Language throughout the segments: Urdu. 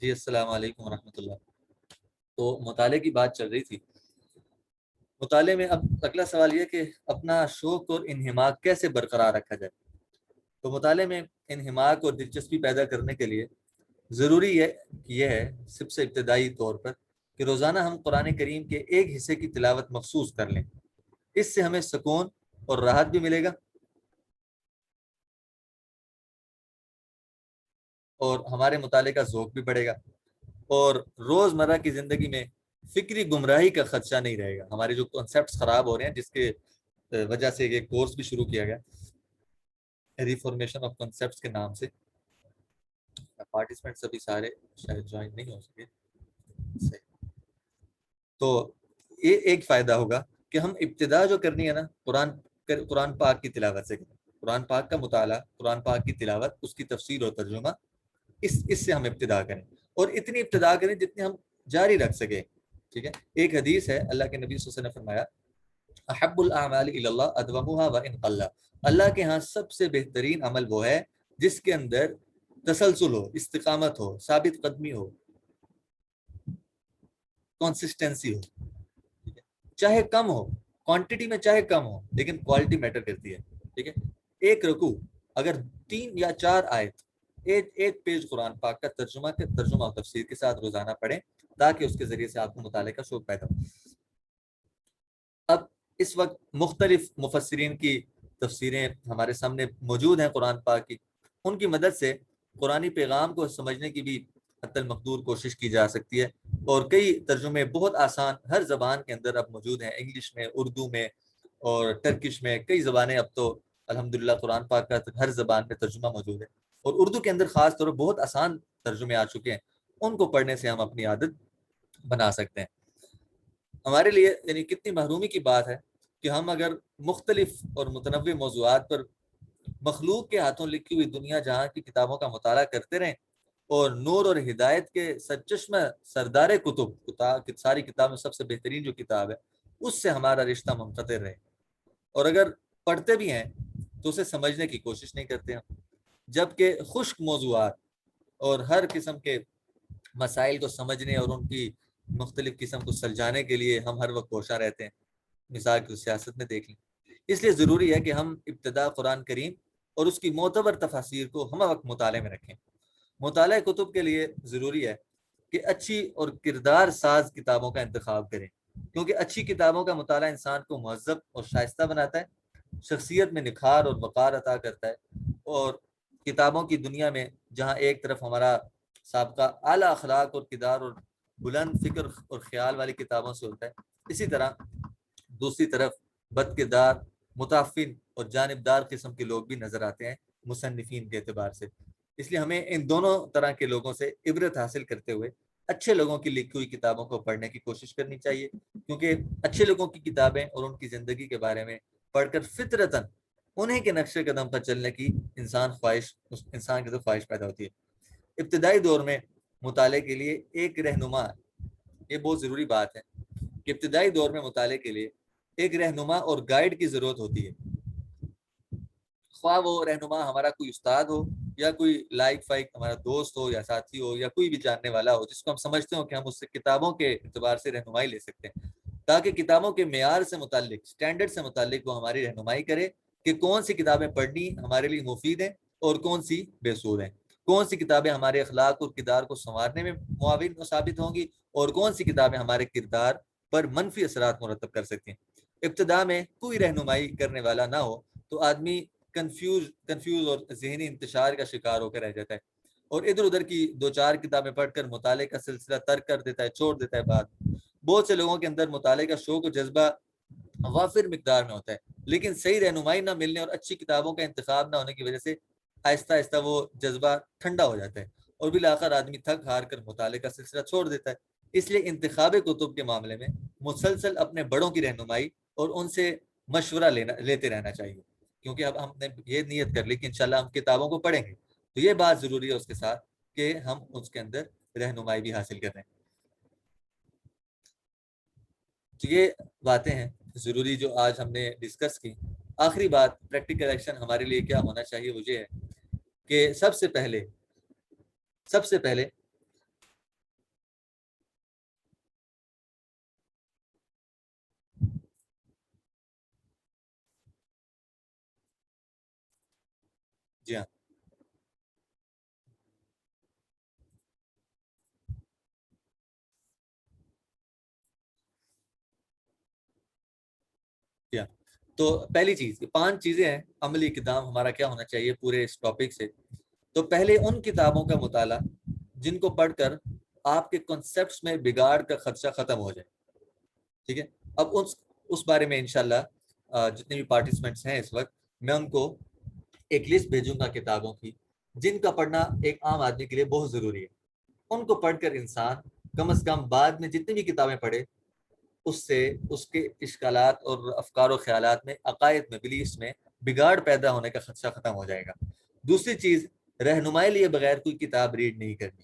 جی السلام علیکم ورحمۃ اللہ۔ تو مطالعے کی بات چل رہی تھی۔ مطالعے میں اب اگلا سوال یہ کہ اپنا شوق اور انہماک کیسے برقرار رکھا جائے۔ تو مطالعے میں انہماک اور دلچسپی پیدا کرنے کے لیے ضروری یہ ہے سب سے ابتدائی طور پر کہ روزانہ ہم قرآن کریم کے ایک حصے کی تلاوت مخصوص کر لیں۔ اس سے ہمیں سکون اور راحت بھی ملے گا اور ہمارے مطالعے کا ذوق بھی بڑھے گا، اور روزمرہ کی زندگی میں فکری گمراہی کا خدشہ نہیں رہے گا۔ ہمارے جو کنسیپٹس خراب ہو رہے ہیں، جس کے وجہ سے ایک کورس بھی شروع کیا گیا ریفارمیشن آف کنسیپٹس کے نام سے۔ پارٹیسپینٹس ابھی سارے شاید جوائن نہیں ہو سکے صحیح۔ تو یہ ایک فائدہ ہوگا کہ ہم ابتدا جو کرنی ہے نا قرآن پاک کی تلاوت سے کریں۔ قرآن پاک کا مطالعہ، قرآن پاک کی تلاوت، اس کی تفسیر اور ترجمہ، اس سے ہم ابتدا کریں، اور اتنی ابتدا کریں جتنی ہم جاری رکھ سکیں۔ ٹھیک ہے، ایک حدیث ہے، اللہ کے نبی صلی اللہ علیہ وسلم نے فرمایا احب الاعمال الی اللہ ادومها وان قل۔ اللہ کے ہاں سب سے بہترین عمل وہ ہے جس کے اندر تسلسل ہو، استقامت ہو، ثابت قدمی ہو، کنسسٹنسی ہو۔ چاہے کم ہو، کوانٹٹی میں چاہے کم ہو، لیکن کوالٹی میٹر کرتی ہے۔ ٹھیک ہے، ایک رکوع اگر 3 یا 4 آیت ایک پیج قرآن پاک کا ترجمہ اور تفسیر کے ساتھ روزانہ پڑھیں، تاکہ اس کے ذریعے سے آپ کو مطالعے کا شوق پیدا ہو۔ اب اس وقت مختلف مفسرین کی تفسیریں ہمارے سامنے موجود ہیں قرآن پاک کی، ان کی مدد سے قرآنی پیغام کو سمجھنے کی بھی حتی المقدور کوشش کی جا سکتی ہے، اور کئی ترجمے بہت آسان ہر زبان کے اندر اب موجود ہیں، انگلش میں، اردو میں اور ٹرکش میں، کئی زبانیں اب تو الحمدللہ قرآن پاک کا ہر زبان میں ترجمہ موجود ہے، اور اردو کے اندر خاص طور پر بہت آسان ترجمے آ چکے ہیں، ان کو پڑھنے سے ہم اپنی عادت بنا سکتے ہیں۔ ہمارے لیے یعنی کتنی محرومی کی بات ہے کہ ہم اگر مختلف اور متنوع موضوعات پر مخلوق کے ہاتھوں لکھی ہوئی دنیا جہاں کی کتابوں کا مطالعہ کرتے رہیں، اور نور اور ہدایت کے سرچشمہ سردار کتب، ساری کتاب میں سب سے بہترین جو کتاب ہے، اس سے ہمارا رشتہ منقطع رہے، اور اگر پڑھتے بھی ہیں تو اسے سمجھنے کی کوشش نہیں کرتے ہیں، جبکہ خشک موضوعات اور ہر قسم کے مسائل کو سمجھنے اور ان کی مختلف قسم کو سلجھانے کے لیے ہم ہر وقت کوشاں رہتے ہیں۔ مثال کی سیاست میں دیکھ لیں۔ اس لیے ضروری ہے کہ ہم ابتدا قرآن کریم اور اس کی معتبر تفاسیر کو ہم وقت مطالعے میں رکھیں۔ مطالعہ کتب کے لیے ضروری ہے کہ اچھی اور کردار ساز کتابوں کا انتخاب کریں، کیونکہ اچھی کتابوں کا مطالعہ انسان کو مہذب اور شائستہ بناتا ہے، شخصیت میں نکھار اور وقار عطا کرتا ہے، اور کتابوں کی دنیا میں جہاں ایک طرف ہمارا سابقہ اعلیٰ اخلاق اور کردار اور بلند فکر اور خیال والی کتابوں سے ہوتا ہے، اسی طرح دوسری طرف بد کردار، متعفن اور جانبدار قسم کے لوگ بھی نظر آتے ہیں مصنفین کے اعتبار سے۔ اس لیے ہمیں ان دونوں طرح کے لوگوں سے عبرت حاصل کرتے ہوئے اچھے لوگوں کی لکھی ہوئی کتابوں کو پڑھنے کی کوشش کرنی چاہیے، کیونکہ اچھے لوگوں کی کتابیں اور ان کی زندگی کے بارے میں پڑھ کر فطرتاً انہیں کے نقش قدم پر چلنے کی انسان کے اندر خواہش پیدا ہوتی ہے۔ ابتدائی دور میں مطالعے کے لیے ایک رہنما، یہ بہت ضروری بات ہے کہ ابتدائی دور میں مطالعے کے لیے ایک رہنما اور گائیڈ کی ضرورت ہوتی ہے، خواہ وہ رہنما ہمارا کوئی استاد ہو یا کوئی لائق فائق ہمارا دوست ہو یا ساتھی ہو یا کوئی بھی جاننے والا ہو جس کو ہم سمجھتے ہو کہ ہم اس سے کتابوں کے اعتبار سے رہنمائی لے سکتے ہیں، تاکہ کتابوں کے معیار سے متعلق، سٹینڈرڈ سے متعلق وہ ہماری رہنمائی کرے کہ کون سی کتابیں پڑھنی ہمارے لیے مفید ہیں اور کون سی بے سود ہیں، کون سی کتابیں ہمارے اخلاق اور کردار کو سنوارنے میں معاون ثابت ہوں گی اور کون سی کتابیں ہمارے کردار پر منفی اثرات مرتب کر سکتی ہیں۔ ابتدا میں کوئی رہنمائی کرنے والا نہ ہو تو آدمی کنفیوز اور ذہنی انتشار کا شکار ہو کر رہ جاتا ہے، اور ادھر ادھر کی 2-4 کتابیں پڑھ کر مطالعے کا سلسلہ ترک کر دیتا ہے، چھوڑ دیتا ہے بات۔ بہت سے لوگوں کے اندر مطالعے کا شوق اور جذبہ وافر مقدار میں ہوتا ہے، لیکن صحیح رہنمائی نہ ملنے اور اچھی کتابوں کا انتخاب نہ ہونے کی وجہ سے آہستہ آہستہ وہ جذبہ ٹھنڈا ہو جاتا ہے، اور بالآخر آدمی تھک ہار کر مطالعے کا سلسلہ چھوڑ دیتا ہے۔ اس لیے انتخاب کتب کے معاملے میں مسلسل اپنے بڑوں کی رہنمائی اور ان سے مشورہ لیتے رہنا چاہیے، کیونکہ اب ہم نے یہ نیت کر لی کہ انشاءاللہ ہم کتابوں کو پڑھیں گے، تو یہ بات ضروری ہے اس کے ساتھ کہ ہم اس کے اندر رہنمائی بھی حاصل کر رہے ہیں۔ تو یہ باتیں ہیں ضروری جو آج ہم نے ڈسکس کی۔ آخری بات، پریکٹیکل ایکشن ہمارے لیے کیا ہونا چاہیے، وہ یہ ہے کہ سب سے پہلے کیا تو پہلی چیز، 5 چیزیں ہیں عملی اقدام ہمارا کیا ہونا چاہیے پورے اس ٹاپک سے. تو پہلے ان کتابوں کا مطالعہ جن کو پڑھ کر آپ کے کنسیپٹس میں بگاڑ کا خدشہ ختم ہو جائے. ٹھیک ہے، اب اس بارے میں انشاءاللہ جتنے بھی پارٹیسپینٹس ہیں اس وقت، میں ان کو ایک لسٹ بھیجوں گا کتابوں کی جن کا پڑھنا ایک عام آدمی کے لیے بہت ضروری ہے. ان کو پڑھ کر انسان کم از کم بعد میں جتنی بھی کتابیں پڑھے اس سے اس کے اشکالات اور افکار و خیالات میں، عقائد میں، بلیفس میں بگاڑ پیدا ہونے کا خدشہ ختم ہو جائے گا. دوسری چیز، رہنمائی لیے بغیر کوئی کتاب ریڈ نہیں کرنی.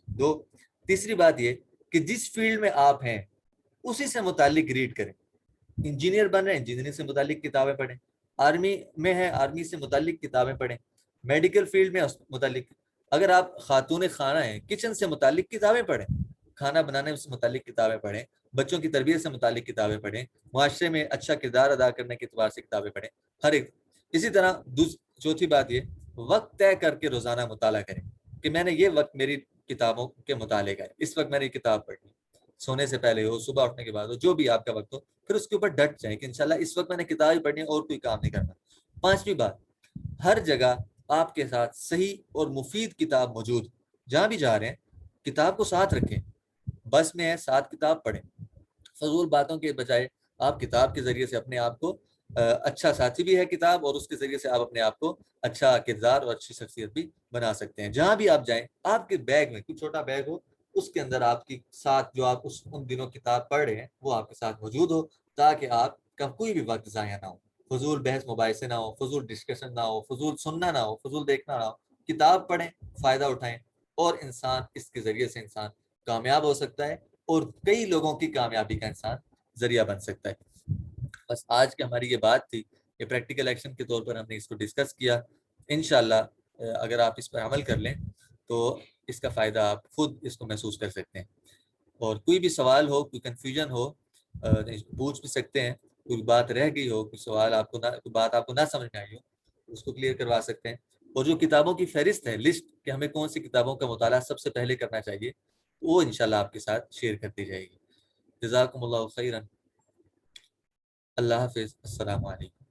تیسری بات یہ کہ جس فیلڈ میں آپ ہیں اسی سے متعلق ریڈ کریں. انجینئر بن رہے ہیں، انجینئرنگ سے متعلق کتابیں پڑھیں. آرمی میں ہیں، آرمی سے متعلق کتابیں پڑھیں. میڈیکل فیلڈ میں متعلق، اگر آپ خاتون خانہ ہیں، کچن سے متعلق کتابیں پڑھیں، کھانا بنانے سے متعلق کتابیں پڑھیں، بچوں کی تربیت سے متعلق کتابیں پڑھیں، معاشرے میں اچھا کردار ادا کرنے کے اعتبار سے کتابیں پڑھیں. ہر ایک. اسی طرح چوتھی بات یہ، وقت طے کر کے روزانہ مطالعہ کریں کہ میں نے یہ وقت میری کتابوں کے مطالعے کا ہے، اس وقت میں نے یہ کتاب پڑھنی، سونے سے پہلے ہو، صبح اٹھنے کے بعد ہو، جو بھی آپ کا وقت ہو، پھر اس کے اوپر ڈٹ جائیں کہ انشاءاللہ اس وقت میں نے کتاب ہی پڑھنی ہے اور کوئی کام نہیں کرنا. 5ویں بات، ہر جگہ آپ کے ساتھ صحیح اور مفید کتاب موجود. جہاں بھی جا رہے ہیں کتاب کو ساتھ رکھیں. بس میں ہے، ساتھ کتاب پڑھیں. فضول باتوں کے بجائے آپ کتاب کے ذریعے سے اپنے آپ کو اچھا ساتھی بھی ہے کتاب، اور اس کے ذریعے سے آپ اپنے آپ کو اچھا کردار اور اچھی شخصیت بھی بنا سکتے ہیں. جہاں بھی آپ جائیں آپ کے بیگ میں کوئی چھوٹا بیگ ہو، اس کے اندر آپ کی ساتھ جو آپ ان دنوں کتاب پڑھ رہے ہیں وہ آپ کے ساتھ موجود ہو، تاکہ آپ کا کوئی بھی وقت ضائع نہ ہو، فضول بحث مباحثے نہ ہو، فضول ڈسکشن نہ ہو، فضول سننا نہ ہو، فضول دیکھنا نہ ہو. کتاب پڑھیں، فائدہ اٹھائیں، اور انسان اس کے ذریعے سے انسان کامیاب ہو سکتا ہے اور کئی لوگوں کی کامیابی کا انسان ذریعہ بن سکتا ہے. بس آج کی ہماری یہ بات تھی کہ پریکٹیکل ایکشن کے طور پر ہم نے اس کو ڈسکس کیا. انشاءاللہ اگر آپ اس پر عمل کر لیں تو اس کا فائدہ آپ خود اس کو محسوس کر سکتے ہیں. اور کوئی بھی سوال ہو، کوئی کنفیوژن ہو، پوچھ بھی سکتے ہیں. کوئی بات رہ گئی ہو، کوئی سوال آپ کو کوئی بات آپ کو نہ سمجھ میں آئی ہو، اس کو کلیئر کروا سکتے ہیں. اور جو کتابوں کی فہرست ہے، لسٹ کہ ہمیں کون سی کتابوں کا مطالعہ سب سے پہلے کرنا چاہیے، وہ انشاءاللہ آپ کے ساتھ شیئر کر دی جائے گی. جزاکم اللہ خیرا. اللہ حافظ. السلام علیکم.